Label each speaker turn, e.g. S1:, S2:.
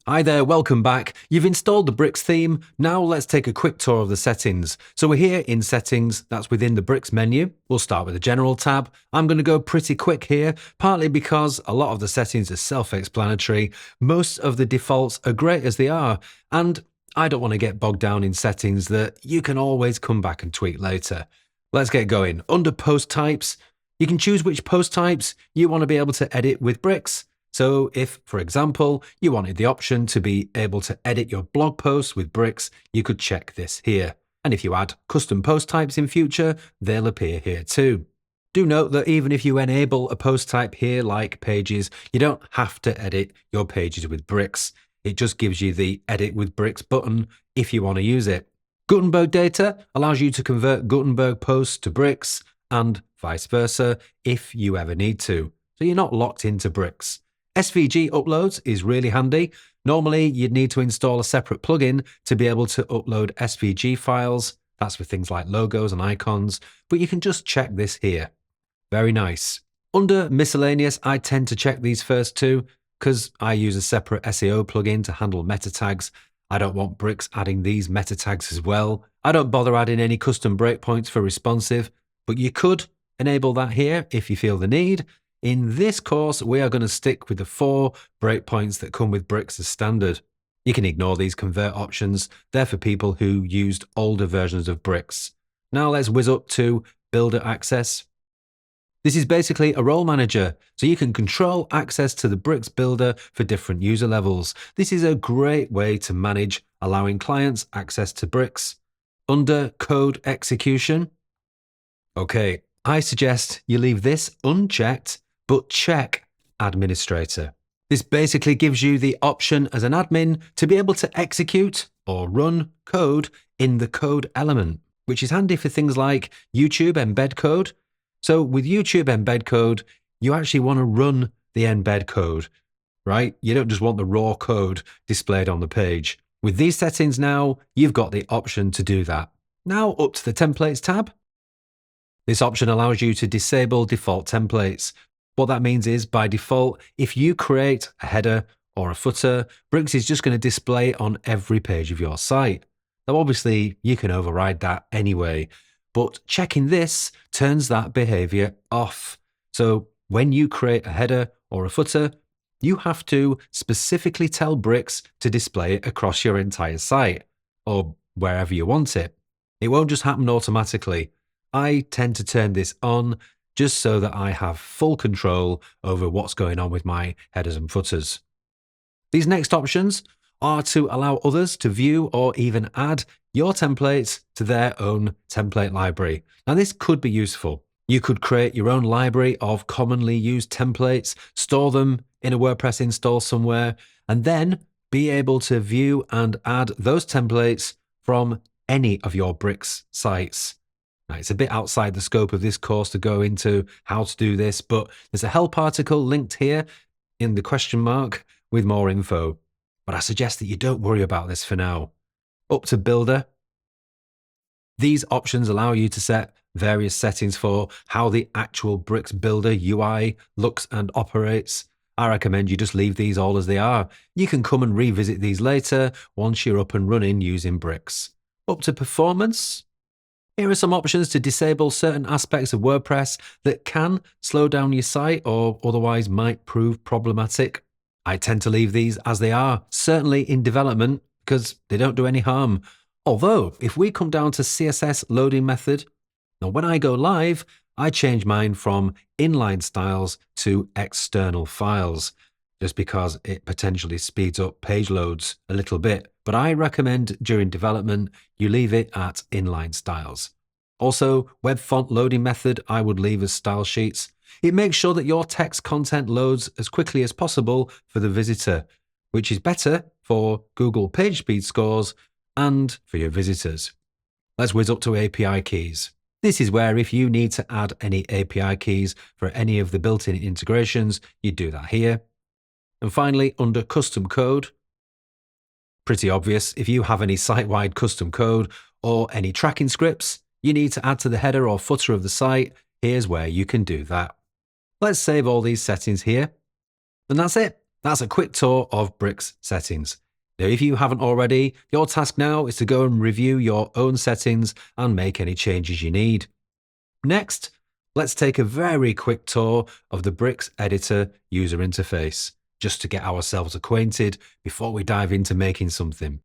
S1: Hi there, welcome back. You've installed the Bricks theme. Now let's take a quick tour of the settings. So we're here in settings, that's within the Bricks menu. We'll start with the general tab. I'm going to go pretty quick here, partly because a lot of the settings are self-explanatory. Most of the defaults are great as they are, and I don't want to get bogged down in settings that you can always come back and tweak later. Let's get going. Under post types, you can choose which post types you want to be able to edit with Bricks. So if, for example, you wanted the option to be able to edit your blog posts with Bricks, you could check this here. And if you add custom post types in future, they'll appear here too. Do note that even if you enable a post type here like pages, you don't have to edit your pages with Bricks. It just gives you the Edit with Bricks button if you want to use it. Gutenberg data allows you to convert Gutenberg posts to Bricks and vice versa if you ever need to. So you're not locked into Bricks. SVG uploads is really handy. Normally, you'd need to install a separate plugin to be able to upload SVG files. That's for things like logos and icons, but you can just check this here. Very nice. Under miscellaneous, I tend to check these first two because I use a separate SEO plugin to handle meta tags. I don't want Bricks adding these meta tags as well. I don't bother adding any custom breakpoints for responsive, but you could enable that here if you feel the need. In this course, we are going to stick with the 4 breakpoints that come with Bricks as standard. You can ignore these convert options. They're for people who used older versions of Bricks. Now let's whiz up to Builder Access. This is basically a role manager, so you can control access to the Bricks builder for different user levels. This is a great way to manage allowing clients access to Bricks. Under Code Execution, okay, I suggest you leave this unchecked, but check Administrator. This basically gives you the option as an admin to be able to execute or run code in the code element, which is handy for things like YouTube embed code. So with YouTube embed code, you actually want to run the embed code, right? You don't just want the raw code displayed on the page. With these settings now, you've got the option to do that. Now up to the Templates tab. This option allows you to disable default templates. What that means is, by default, if you create a header or a footer, Bricks is just going to display on every page of your site. Now, obviously, you can override that anyway, but checking this turns that behavior off. So when you create a header or a footer, you have to specifically tell Bricks to display it across your entire site or wherever you want it. It won't just happen automatically. I tend to turn this on just so that I have full control over what's going on with my headers and footers. These next options are to allow others to view or even add your templates to their own template library. Now, this could be useful. You could create your own library of commonly used templates, store them in a WordPress install somewhere, and then be able to view and add those templates from any of your Bricks sites. Now, it's a bit outside the scope of this course to go into how to do this, but there's a help article linked here in the question mark with more info. But I suggest that you don't worry about this for now. Up to Builder. These options allow you to set various settings for how the actual Bricks Builder UI looks and operates. I recommend you just leave these all as they are. You can come and revisit these later once you're up and running using Bricks. Up to Performance. Here are some options to disable certain aspects of WordPress that can slow down your site or otherwise might prove problematic. I tend to leave these as they are, certainly in development, because they don't do any harm. Although, if we come down to CSS loading method, now when I go live, I change mine from inline styles to external files, just because it potentially speeds up page loads a little bit. But I recommend during development, you leave it at inline styles. Also, web font loading method, I would leave as style sheets. It makes sure that your text content loads as quickly as possible for the visitor, which is better for Google page speed scores and for your visitors. Let's whiz up to API keys. This is where if you need to add any API keys for any of the built-in integrations, you do that here. And finally, under custom code, pretty obvious, if you have any site-wide custom code or any tracking scripts you need to add to the header or footer of the site, here's where you can do that. Let's save all these settings here. And that's it. That's a quick tour of Bricks settings. Now, if you haven't already, your task now is to go and review your own settings and make any changes you need. Next, let's take a very quick tour of the Bricks Editor user interface, just to get ourselves acquainted before we dive into making something.